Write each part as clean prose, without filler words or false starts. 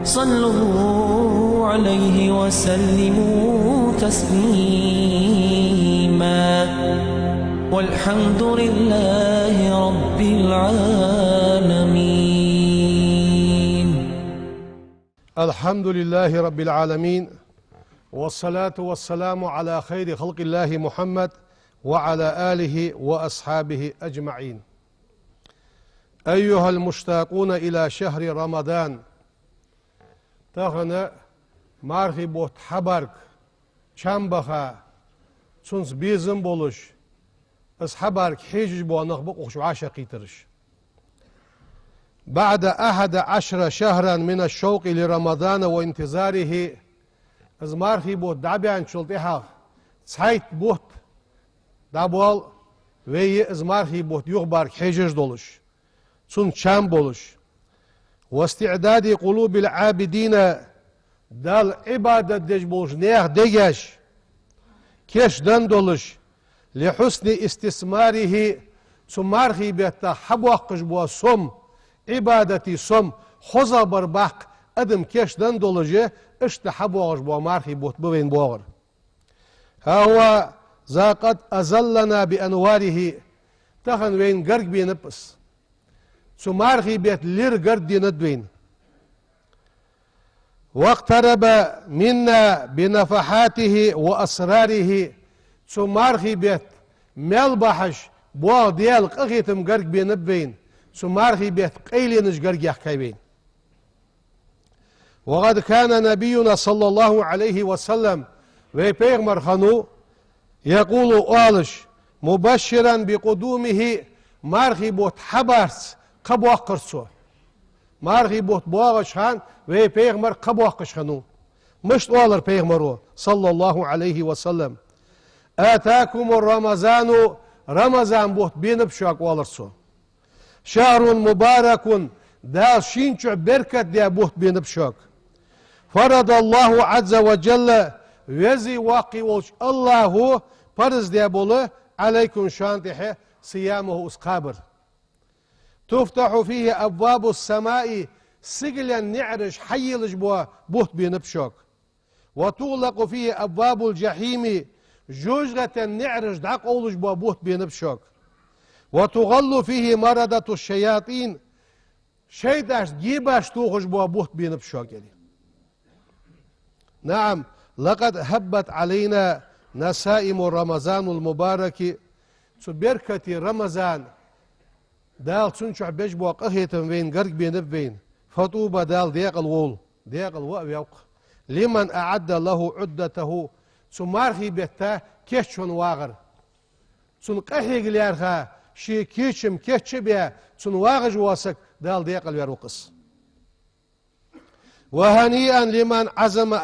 صلوا عليه وسلموا تسليما والحمد لله رب العالمين. الحمد لله رب العالمين، والصلاة والسلام على خير خلق الله محمد وعلى آله وأصحابه أجمعين. أيها المشتاقون إلى شهر رمضان، تغنى مارخي بوت حبرك شامبخا سنس بيزن بولش اس حبرك حيجج بو نخبق وخشو عاشقي ترش. بعد 11 شهرا من الشوق لرمضان وانتظاره، از مارخي بوت دعبيان شلطيها سحيت بوت دابوال وي از مارخي بوت يغبارك حيجج دولش سن شام بولش، واستعداد قلوب العابدين دال عبادة ديش بولش نيخ ديش كيش دندولش لحسن استثماره سمارخي بيتا حبوقش بوا سم عبادتي سم خزا برباق ادم كيش دندولجي اشت حبوقش بوا مارخي بوت بوين بوغر. ها هو ذا قد أزلنا بأنواره تخن وين قرق بينبس سمارخي بيت لير قردي ندوين، واقترب منا بنفحاته وأسراره سمارخي بيت ملبحش بوغ ديال قخيتم قرق بينبين سمارخي بيت قيلينش قرق يحكيبين. وقد كان نبينا صلى الله عليه وسلم ويبيغمر خانو يقول آلش مبشرا بقدومه مارخي بوت حبرس قبوا قرصو مارغي بوت بواغش خان وي بيغمر قبوا قشخنو مش طوالر بيغمرو صلى الله عليه وسلم. آتاكم الرمضان رمضان بوت بينبشاك والرسو شهر مبارك دا شينشع بركة دا بوت بينبشاك فرض الله عز وجل وزي واقي والش الله فرض دا بوله عليكم شانتحه صيامه اسقابر تفتح فيه أبواب السماء سجلا نعرش حيلج بوا بوت بينبشوك، وتغلق فيه أبواب الجحيم جوجة نعرش دعق أولج بوا بوت بينبشوك، وتغل فيه مردة الشياطين شيداش جيباش توخش بوا بوت بينبشوك يعني. نعم لقد هبت علينا نسائم رمضان المبارك بركة رمضان دال تنشع بيجبوا قهيتم وين قرق بين فطوبة دال ديق الوول ديق الوق يوق لمن أعد له عدته سمارخي بيتا كيشون واغر سن قهيق ليارخا شي كيشم كيش بيا سن واغج واسك دال ديق الوقص. وهنيئا لمن عزم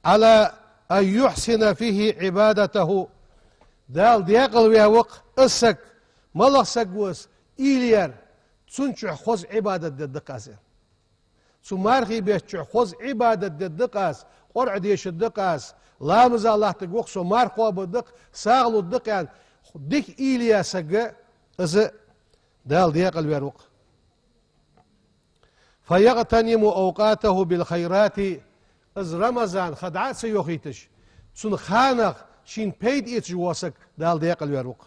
على أن يحسن فيه عبادته دال ديق الوق اسك ملغ سقوس إليار سنشع خوز عبادة الدقاس سمارخي بيشع خوز عبادة الدقاس قرع ديش الدقاس لامز الله تقوق سمار قواب الدق ساغلو الدق يعني ديك إليا سقا إذا دال ديق الوروق فيغتنم أوقاته بالخيرات إذ رمضان خدعات سيوخيتش سن خانق شين بيد إيتش واسك دال ديق الوروق،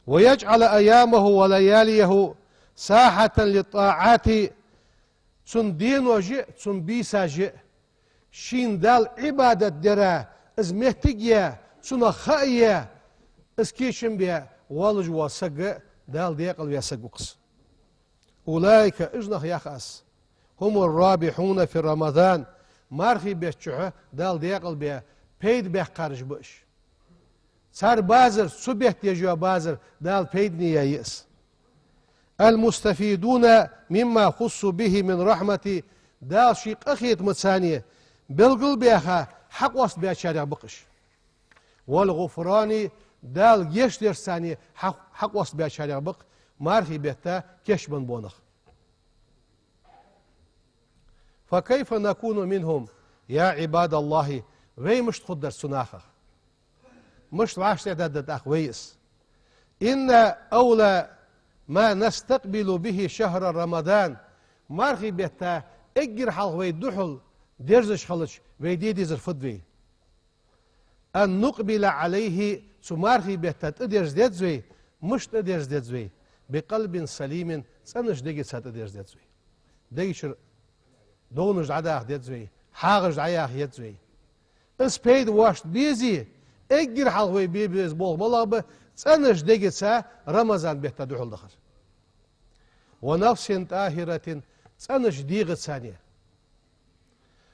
ويجعل أيامه ولياليه ساحة للطاعات سن دين وجئ سن بيسا جئ شين دال عبادة درا از مهتقيا سن خائيا از كيشن بيا والج واسق دال ديقل ويسققص. أولئك اجنخ يخاس هم الرابحون في رمضان مارخي بيشعه دال ديقل بيا بيد بيح قارج بش صار بازر سبيت يجوا بازر دال بيدني يأس. المستفيدون مما خص به من رحمة دال شيق أخيت متسانية بالقلب يخا حق وسط بيا شارع بقش والغفران دال يشتر ثانية حق وسط بيا شارع بق مارخي بيتا كش من بونخ. فكيف نكون منهم يا عباد الله وي مش تقدر سناخه مش عاش تعداد أخويس إن أولى ما نستقبل به شهر رمضان مارخي بيتا اجر حال ويدحل درزش خلش ويدي زرفدوي أن نقبل عليه سمارخي بيتا تدرز ديتزوي مش تدرز ديتزوي بقلب سليم سنش ديجي سات تدرز ديتزوي ديشر دونش عداخ ديتزوي حاغش عياخ يتزوي اسبيد واشت بيزي اجر حال وي بيبيز بول ملابه سنش ديجي سا رمضان بيتا دحل دخل ونفس طاهرة سنش ديغ ثانية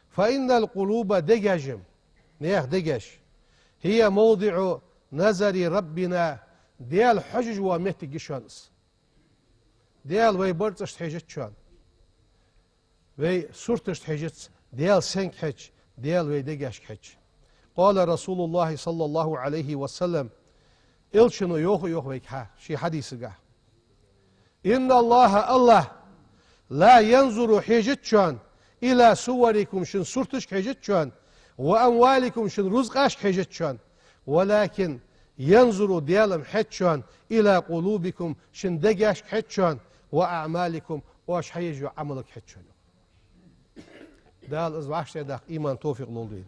فإن القلوب دجاجم نيخ دجاج هي موضع نظر ربنا ديال حجج ومهتج شانس ديال وي برتش حجت شان وي سورتش حجت ديال سنك حج ديال وي دجاج حج قال رسول الله صلى الله عليه وسلم إلشنو يوخ ويكها شي حديث قاه إن الله لا ينظر حجت شان إلى صوركم شن سورتش حجت شان وأموالكم شن رزقاش حجت شان ولكن ينظر ديالم حجان إلى قلوبكم شن دقاش حجان وأعمالكم واش حيجوا عملك حجان دال إزواش تداق إيمان توفيق لولدين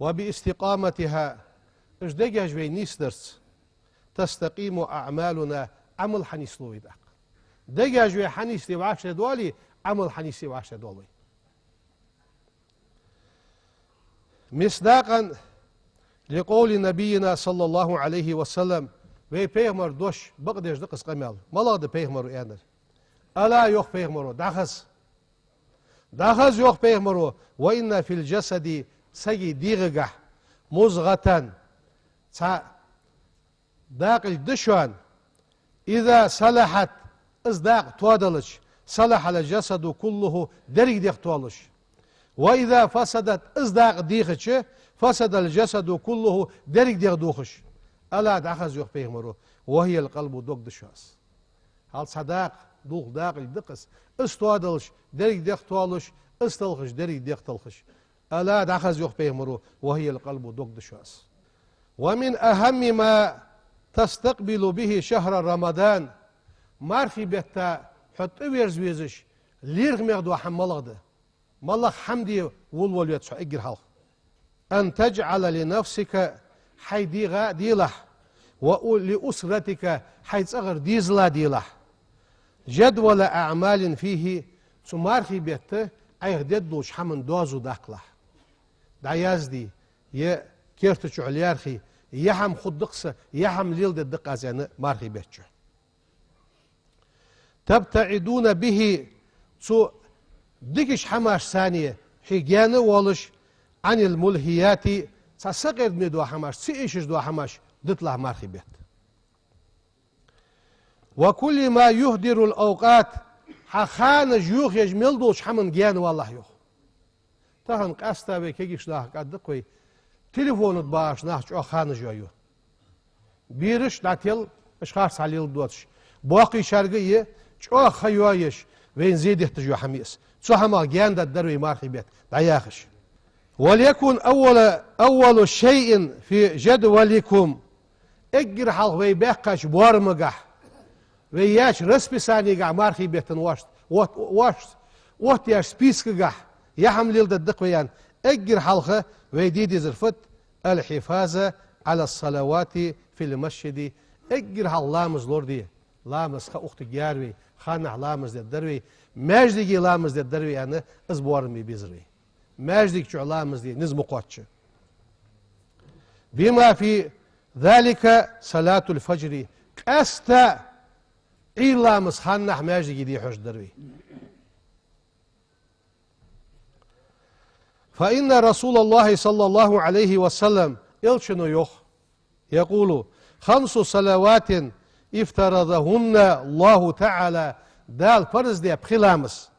وباستقامتها إش دقاش بي نيسترس تستقيم أعمالنا عمل حنيسلوي داق دقاش بي حنيسلي وعاش دولي عمل حنيسلي وعاش دولي مصداقا لقول نبينا صلى الله عليه وسلم وي پیغمبر دوش بقدش دقس قمال مالا ده پیغمبر يانر الا يوخ پیغمبر داخز يوخ پیغمبر وإن في الجسد سجي ديغه مزغة داقل دشوان إذا صلحت ازداق توادلش صلح الجسد كله درج ديق توالش وإذا فسدت ازداق ديخش فسد الجسد كله درج ديق دوخش ألا داخز يوخ پیغمبر وهي القلب دوق دشواس هل صداق دوخ داقل دقس استوادلش درج ديق توالش استلخش درج ديق تلخش ألا داخز يوخ پیغمبر وهي القلب دوق دشواس ومن أهم ما تستقبل به شهر رمضان مارخي بيتا حط ويرز ويزش ليرغ ميغدو حمالغده مالخ حمدي ولول يتسع اجر حلق أن تجعل لنفسك حي ديغا ديلح ولأسرتك حي تصغر ديزلا ديلح جدول أعمال فيه سمارخي بيته ايغددوش حمن دوزو داقلح دعيازدي يا كيرتش عليارخي يحم خدقسه يحم ليل الدقة زين مارخي بيتشو تبتعدون به سو ديكش حماش ثانية حيجانة والش عن الملهيات ساسقر مدو حماش سيئشش دو حماش دطلع مارخي بيت وكل ما يهدر الأوقات حخان جيوخ يجمل دوش حمن جان والله يوخ تهن قاستا بكيش لاح قد قوي تليفون باش ناحش او خان جايو بيرش داتيل اشخاص عليل دوتش باقي شرقية او خيوايش وين زيد يحتجوا حميس سو حما جان دروي مارخي بيت دعياخش وليكن أول شيء في جدولكم اجر حال ويبقاش بورمقح وياش رسبي ساني قع مارخي بيتن وات ياش سبيسك قح يحمل الدق ويان اجر حلقه ويديد زرفت الحفاظ على الصلوات في المسجد اجر حل لامز لوردي لامز خا اخت جاروي خانع لامز دروي ماجدي لامز دروي انا ازبورمي بيزري ماجدك شو لامز دي نزم قوتش بما في ذلك صلاة الفجر استا لامز خانع ماجدي دي حج دروي فإن رسول الله صلى الله عليه وسلم يلشنو يوخ يقول 5 صلوات افترضهن الله تعالى دال فرز دي بخلامس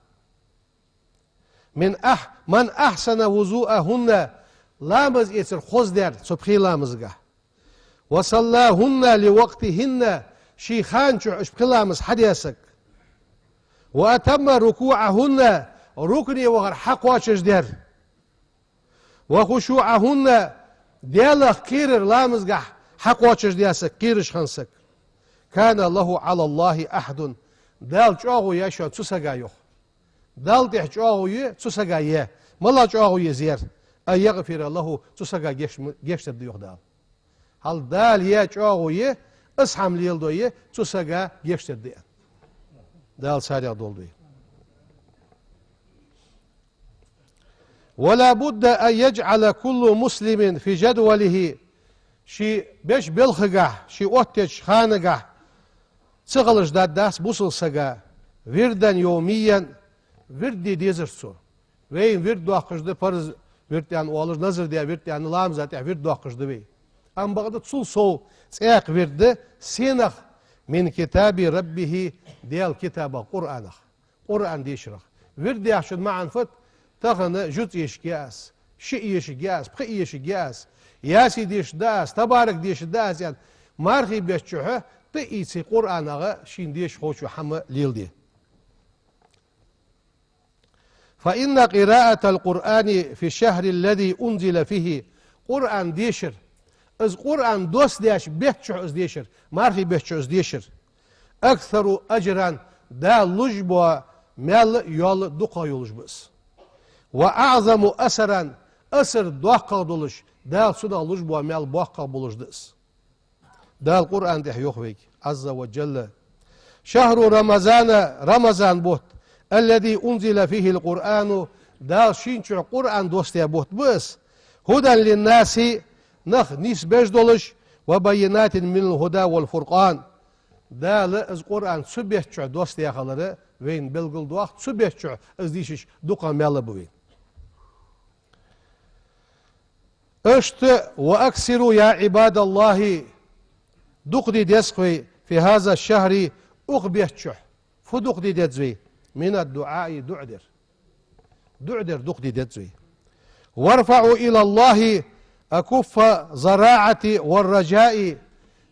من أحسن وضوءهن لامز يتر خوز دير سبخي لامزغا وصلاهن لوقتهن شيخان اش بخلامس حديثك وأتم ركوعهن ركني وغر حق واشش دير وخشوعهن ديالك كيرر لامزغح حق واتشش دياسك كيرش خنسك كان له على الله أحد دال جاغو يشان تسقى يخ دال دح جاغو ي تسقى يه ملا جاغو يزير أن يغفر له تسقى جيش تديوخ دال هل دال يه جاغو يه اسحم ليلدو يه تسقى جيش تديوخ دال سارع دولدو ولا بد أن يجعل كل مسلم في جدوله شي بيش بلخقه شي اوتش خانقه صغلش داد داس بوصل سقا وردا يوميا وردي ديزرسو وين ورد واقشده فرز ورد يعني اولر نظر دي ورد يعني لام ذات ورد واقشده وي ام بغد تصل سو سياق ورد سينخ من كتاب ربه ديال كتاب قرآن ديشرخ ورد عشان ما عنفت تغنى جزء يشكياس شيء يشكياس بخي يشكياس ياسي ديش داس تبارك ديش داس يعني مارخي بيشتوها تأيسي قرآن أغا شين ديش خوشو حما ليل دي فإن قراءة القرآن في الشهر الذي أنزل فيه قرآن ديشر از قرآن دوست ديش بيتشو از ديشر مارخي بيتشو از ديشر أكثر أجرا دا لجبوا مال يول دقا يولجبس وأعظم أسرا أسر دوقا دولش دا سودا لجبوا مال بوقا بولجدس دا القرآن ده يخويك عز وجل شهر رمضان بوت الذي أنزل فيه القرآن دا شينشو قرآن دوستي بوت بس هدى للناس نخ نيس بيش دولش وبينات من الهدى والفرقان دا لأز قرآن سبيتشو دوستي خلره وين بلغل دوخت سبيتشو از ديشش دوقا مال بوين اشت وأكثروا يا عباد الله دقدي ديسخوي في هذا الشهر أغبيتشح فدقدي ديتزوي من الدعاء دعدر دقدي ديتزوي وارفعوا إلى الله أكف زراعة والرجاء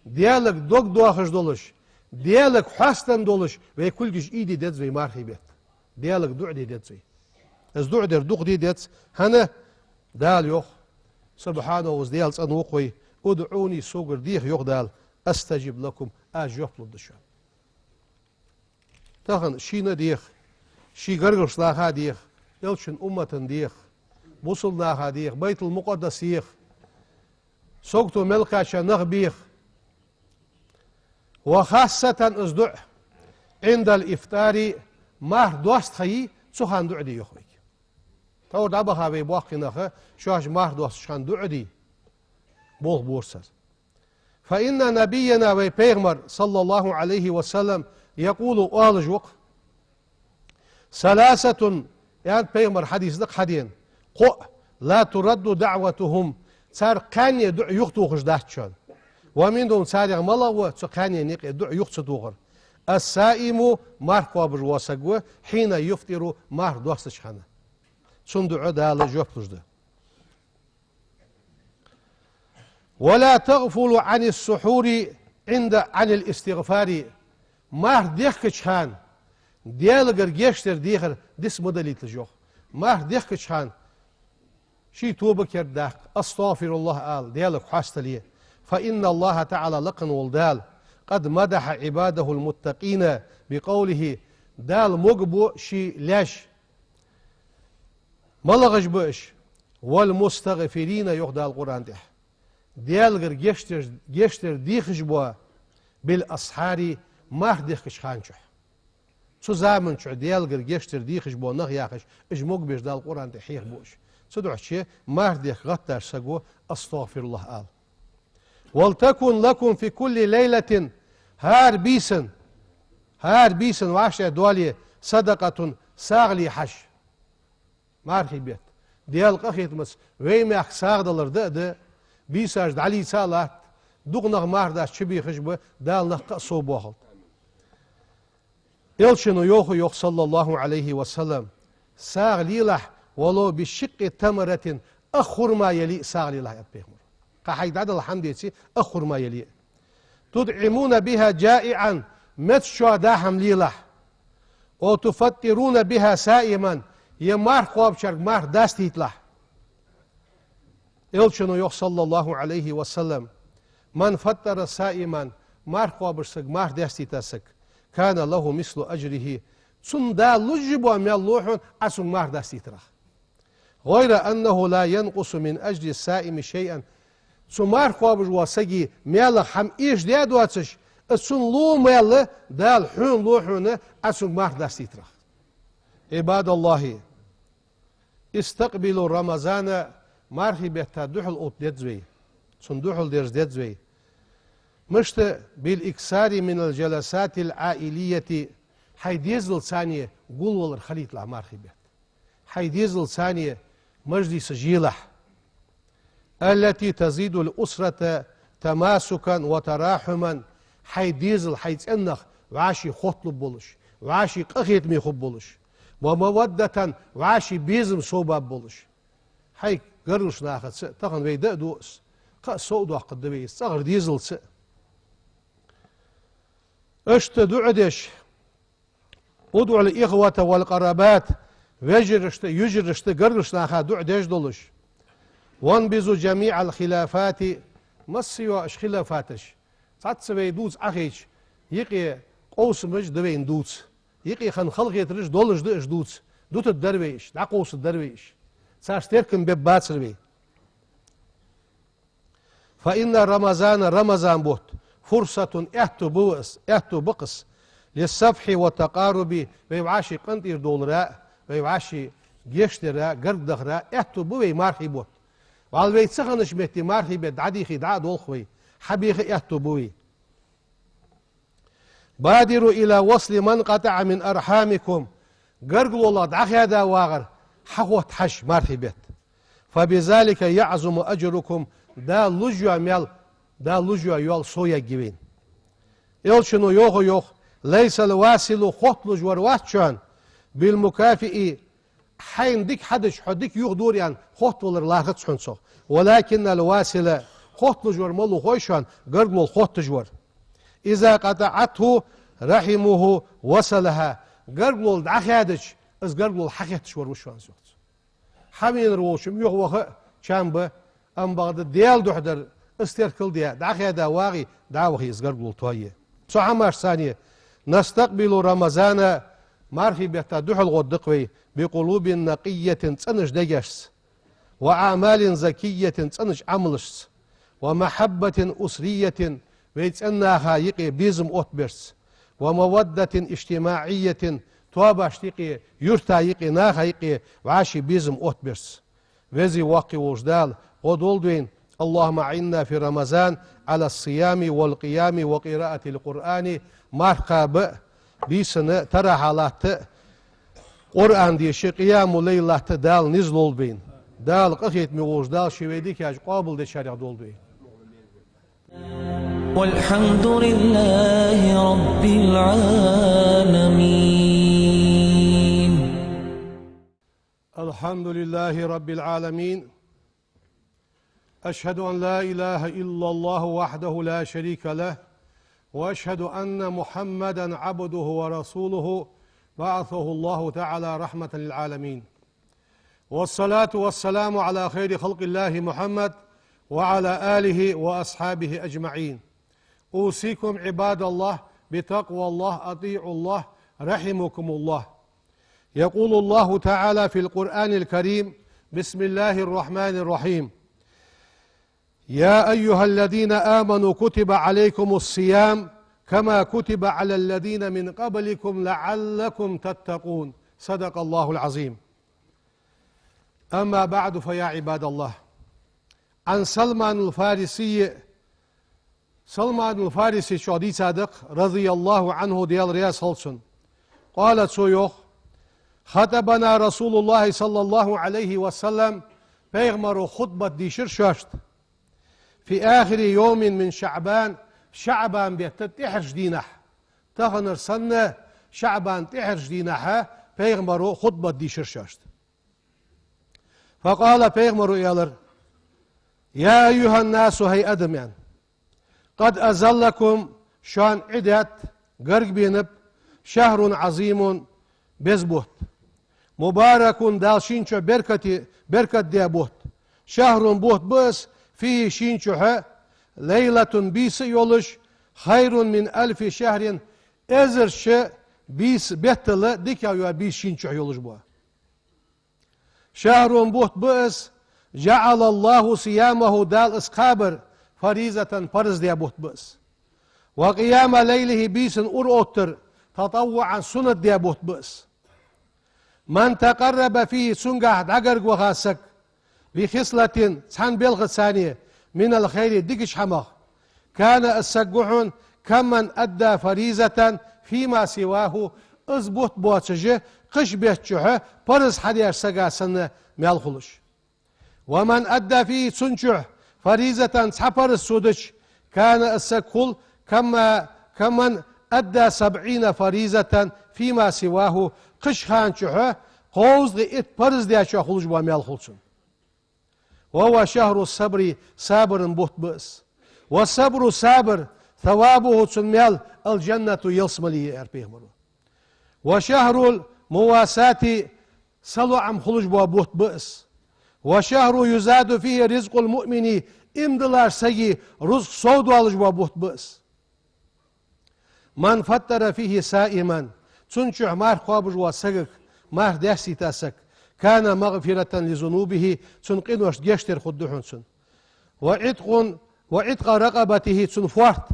ديالك دوق دواخش دولش ديالك حستن دولش ويكل جيش إيدي ديتزوي مارخي بيت ديالك دعدي ديتزوي از دعدر دقدي ديتز هنا دال يوخ سبحانه وزديال صنوقوي ادعوني سوقر ديخ يوخ دال استجب لكم اجوب للدشان تاخن شينا ديخ شي غرغش لاها ديخ يلشن امة ديخ بوصل لاها ديخ بيت المقدس ديخ سوقتو ملكا شنغ بيخ وخاصة ازدع عند الافطار ما دوست خي سخان دعدي يخوي تور دابها بي باقي نخه شاش مار دوست شان دعدي بول بورسر فإن نبينا وبيغمر صلى الله عليه وسلم يقول آلجوق ثلاثة يعني بيغمر حديث دق حدين قو لا ترد دعوتهم صار كان يدع يختوخش دهتشان ومنهم صار ملا وكان ينق يدع يختوخر السائم ماركو برواسقو حين يفطر مار دوستش خانه صندوق دال جوبلجده ولا تغفلوا عن السحور عن الاستغفار مار ديخكشان ديالغر جيشتر ديخر ديس مدليت الجوخ مار ديخكشان شي توبة كرداك استغفر الله آل ديالك حاستليه فإن الله تعالى لقن والدال قد مدح عباده المتقين بقوله دال مقبو شي لاش ملغش بش والمستغفرين يخدع القرآن ده ديالغر جيشتر ديخش بوا بالأسحار مار ديخش خانشح سو زامن شو ديالغر جيشتر ديخش بوا نغ ياخش اجموك بيش دال القرآن ده حيخ بوش سدوح شي مار ديخ غطر سقو استغفر الله آل ولتكن لكم في كل ليلة هار بيسن وعشر دولي صدقة ساغلي حش مارخي بيت ديال قخيت مس ويماخ ساغدلر ده بيساج علي سالات دوغنغ ماردا شبي خشبه دال نق صوبوخل يلشنو يوخ صلى الله عليه وسلم ساغ ليلح ولو بشق تمرة أخر ما يلي ساغ ليلح يتبهمر قحيد عدل الحمد أخر ما يلي تدعمون بها جائعا متشو داهم ليلح وتفطرون بها سائما يمار خواب شرق مار داستي يطلع يلشنو يوخ صلى الله عليه وسلم من فطر سائما marh qabırsık, marh destitasık. Kana lahu mislu ajrihi. Sun da lujibu melluhun asun marh destitra. Gayra ennehu la yenqusu min ajri saimi şey'en. Sun marh qabır vasagi mela ham iş diye duatsış. Sun lu mela dal hun luhunu asun marh destitra. İbadallahi. استقبلوا رمضان مارخي بيتا دحل اوت ديدزوي سن دحل ديرز ديدزوي مشت بالاكثار من الجلسات العائليه حيديزل ثانيه قول والر خليط لا مارخي بيت حيديزل ثانيه مجلس جيلح التي تزيد الاسره تماسكا وتراحما حيديزل حيتنخ وعاشي خطلب بولش وعاشي قخيت مي خب بولش ومودة وعاشي بيزم صوباب بولش حي قرش ناخد تخن ويدا دوس سو دو قد بي صغر ديزل اشت دعدش ادعو الاخوة والقرابات وجرشت يجرشت قرش ناخد دعدش دولش وانبذوا جميع الخلافات مسيو اش خلافاتش تاتسوي دوز اخيش يقي قوس مج دوين دوز يقي خن خلق يترش دولش دش دوز دوت الدرويش دعقوس الدرويش ساشتركن بباتسربي فإن رمضان بوت فرصة اهتو بقص للصفح والتقارب ويعاشي قنطير دولراء ويعاشي جيشتراء قردخراء اهتو بوي مارخي بوت والبيت سخنش مهتي مارخي بيت عديخي دعا دولخوي حبيخي اهتو بوي بادروا إلى وصل من قطع من أرحامكم قرقلوا الله دعخي هذا واغر حقوة حش مارثي بيت فبذلك يعظم أجركم دا لجوة ميل دا لجوة يول صويا جبين يول شنو يوخ ليس الواسل خط لجوة واتشان بالمكافئ حين ديك حدش حديك يغدور يعني خط ولر لاغت شنصو ولكن الواسل خط لجوة ملو خويشان قرقلوا الخط جوار إذا قطعته رحمه وصلها قرقلوا دعخيادش از قرقلوا الحقيقتش وروشوان زوت حمين روشم يغوخ شامبه ام بغد ديال دحدر استركل ديا دعخيادا واغي دعوخي از قرقلوا تويه صحماش ثانية نستقبل رمضان مارخي بيتا دحل غدقوي بقلوب نقية تنش دجاش وأعمال زكية تنش عملش ومحبة أسرية ويتسناها يقي بيزم أوتبرس ومودة اجتماعية تواباش يقي يرتا يقي ناها يقي وعاشي بيزم أوتبرس وزي واقي وجدال ودولدوين اللهم عنا في رمضان على الصيام والقيام وقراءة القرآن مرقب بيسنة ترى حالات قرآن ديشي قيام ليلة دال نزلول بين دال قخيت ميوجدال شويديك ياج قابل دي شارع دولدوين والحمد لله رب العالمين. الحمد لله رب العالمين. أشهد أن لا إله إلا الله وحده لا شريك له وأشهد أن محمدا عبده ورسوله بعثه الله تعالى رحمة للعالمين والصلاة والسلام على خير خلق الله محمد وعلى آله وأصحابه أجمعين. أوصيكم عباد الله بتقوى الله أطيعوا الله رحمكم الله. يقول الله تعالى في القرآن الكريم بسم الله الرحمن الرحيم يا أيها الذين آمنوا كتب عليكم الصيام كما كتب على الذين من قبلكم لعلكم تتقون. صدق الله العظيم. أما بعد فيا عباد الله عن سلمان الفارسي شادي صادق رضي الله عنه ديال رياس هلسن قالت سويوخ خطبنا رسول الله صلى الله عليه وسلم بيغمر خطبة ديشر شاشت في آخر يوم من شعبان بيتت تحرش دينح تغنر سنة شعبان تحرش دينحها بيغمر خطبة ديشر شاشت فقال بيغمر يالر يا أيها الناس هي أدم يعني قد أزلكم شان عدت قرق بينب شهر عظيم بزبوت مبارك دالشينشو بركة ديابوت شهر بوت بس فيه شينشوها ليلة بيس يولش خير من 1000 شهر ازرش بيس بيتل ديكا يا بيس شينچ يولج بوا شهر بوت بئس جعل الله صيامه دال اسقابر فريزة فرز دي بوت بئس وقيام ليله بيس اوتر تطوعا سنة دي بوت بئس من تقرب فيه سنقع دقرق وغاسك بخصلة سان بلغة ثانية من الخير دقش حمغ كان السقعون كمن أدى فريزة فيما سواه أزبط بواتشه قش بيتشه برز حدير سقا سنة ميالخلش ومن أدى فيه سنشه فريزة سحبر السودش كان السقل كمن أدى 70 فريزة فيما سواه قش خانشه قوز غيت برز ديشه خلش بواميالخلشن وهو شهر الصبر صابر بوت بئس والصبر صابر ثوابه تسميال الجنة يلصملي اربيهمرو وشهر المواساة صلو عم خلج بوت بئس وشهر يزاد فيه رزق المؤمن امدلار سيء رزق صود والج بوت بئس من فطر فيه سائما تنشع مار خوابج وسقك مار داسي تاسك كان مغفرة لذنوبه تنقنوش جشتر خدوحنسن وعتق رقبته تنفورت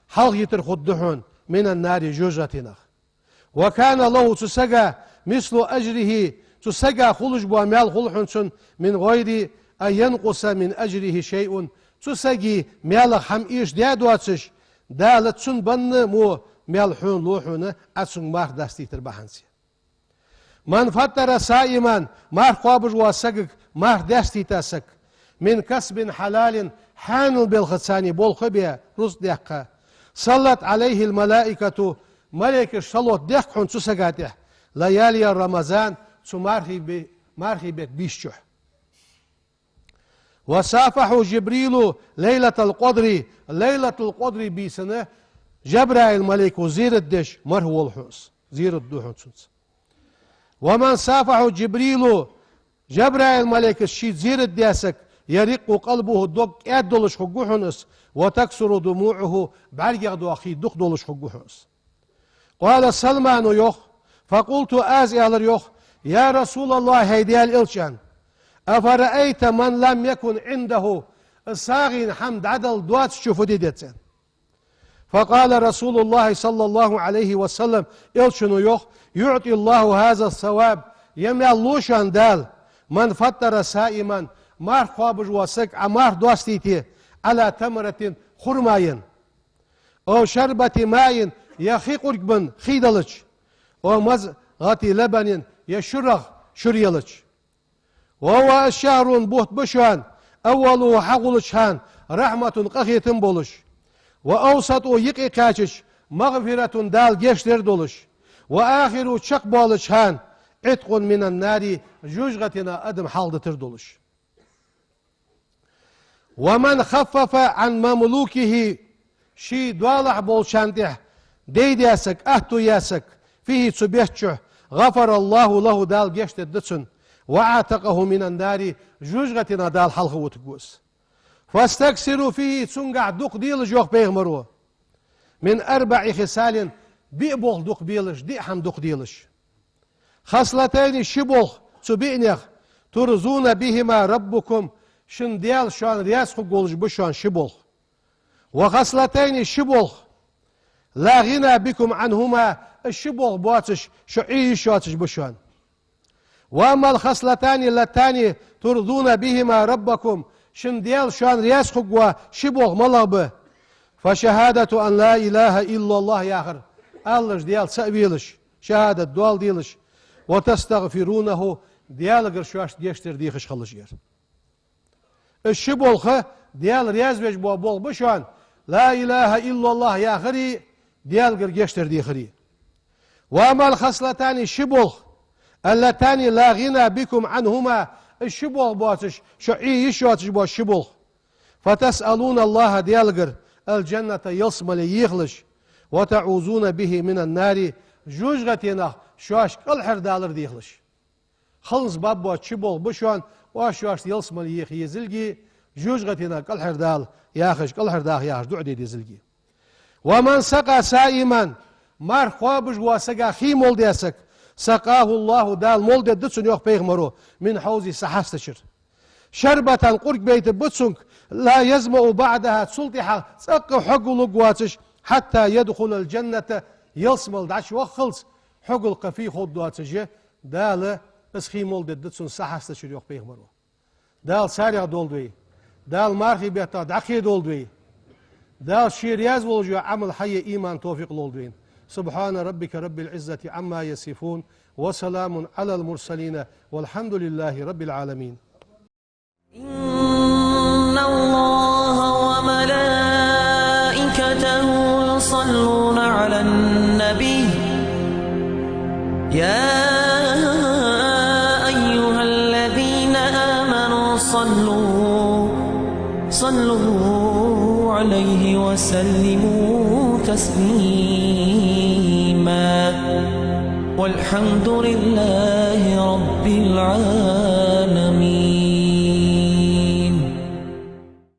حلق يتر خدوحن من النار جوجتنا وكان الله تسقى مثل أجره تسقى خلج بواميال خلحنسن من غير أن ينقص من أجره شيء تسقي ميال حم إيش دادواتش دالت سن بن مو ميال حون لوحون أتسن مار داستي تربحنسي من فطر سائما مار خوابج واسقك مار داستي تاسك من كسب حلال حان بالخساني بول خبيا رز ديقة صلت عليه الملائكة ملك صلوت ديق حن تسقاته ليالي رمضان مارخي بيت بيشتح وصافح جبريل ليلة القدر بسنة جبرائيل ملك وزير الدش مرهو الحوس زير الدوحنس ومن صافح جبريل جبرائيل ملك الشيط زير الدياسك يرق قلبه الدق ادلش حقوحنس وتكسر دموعه بعرق اخي دق دلش حقوحنس قال سلمان يخ فقلت ازي يخ يا رسول الله هيدي الالشان افرأيت من لم يكن عنده الصاغين حمد عدل دوات شوفوا ديتين فقال رسول الله صلى الله عليه وسلم الشنو يخ يعطي الله هذا الثواب يملوشان دال من فطر سائما مار خوابج وسك عمار دوستيتي على تمرة خرماين او شربة ماء يخيق ركبن خيدلج او مزغة لبن يشرغ شريلج وهو الشهر بوت بشان اوله حقلشان رحمة قخية بولش واوسط يقي كاشش مغفرة دال جشتر دولش واخر شق بولشان عتق من النار جوجغتنا ادم حالد تردولش ومن خفف عن مملوكه شي دوالح بولشانته ديد ياسك اهتو ياسك فيه تسبيحشه غفر الله له دال جشت الدسن وعاتقه من النار جوجغتنا دال حلقه وتقوس فاستكسروا فيه تسنقع دوق ديل جوخ بيغمرو من 4 خسال بيبوغ دوق بيلش دي حم دوق ديلش خصلتين شبوغ تبينيخ ترزون بهما ربكم شن ديال شان رياس قولج بشان شبوغ وخصلتين شبوغ لا غنى بكم عنهما الشبوغ بواتش شعي شواتش بشان واما الخصلتان اللتان ترضون بهما ربكم شن ديال شان رياس قوا شبوغ ملابه فشهادة أن لا إله إلا الله ياخر الله ديال سأبيلش شهادة دوال ديلش وتستغفرونه ديال قرشواش ديشتر ديخش خلش ير الشبولخة ديال رياز بيج بول بشان لا إله إلا الله ياخري ديال قرشتر ديخري وأما الخصلتان الشبولخ اللتان لا غنى بكم عنهما الشبولخ بواتش شعي يشواتش بو الشبولخ فتسألون الله ديال الجنة يصمل يخلش وتعوذون به من النار جوجغتنا شواش كل حردالر ديخلش خلص بابو تشبول بشوان وشواش يلصمل يخ يزلقي جوجغتنا كل حردال ياخش كل حرداه ياخش دعدي ديزلقي ومن سقى سائما مار خوابش واسقى خي مول ديسك سقاه الله دال مول دتسن يوخ بيغمرو من حوزي سحستشر شربة قرق بيت بتسنك لا يزمأ بعدها سلطحة سق حق لقواتش حتى يدخل الجنة يلسمل دعش وخلص حق القفي خود دواتش دال اسخي مول دتسن سحستشر يوخ بيغمرو دال سارع دولدوي دال مارخي بيتا دعخي دولدوي دال شيرياز ولجو عمل حي إيمان توفيق لولدوين سبحان ربك رب العزة عما يصفون وسلام على المرسلين والحمد لله رب العالمين. إن الله وملائكته يصلون على النبي يا أيها الذين آمنوا صلوا عليه وسلموا تسليما والحمد لله رب العالمين.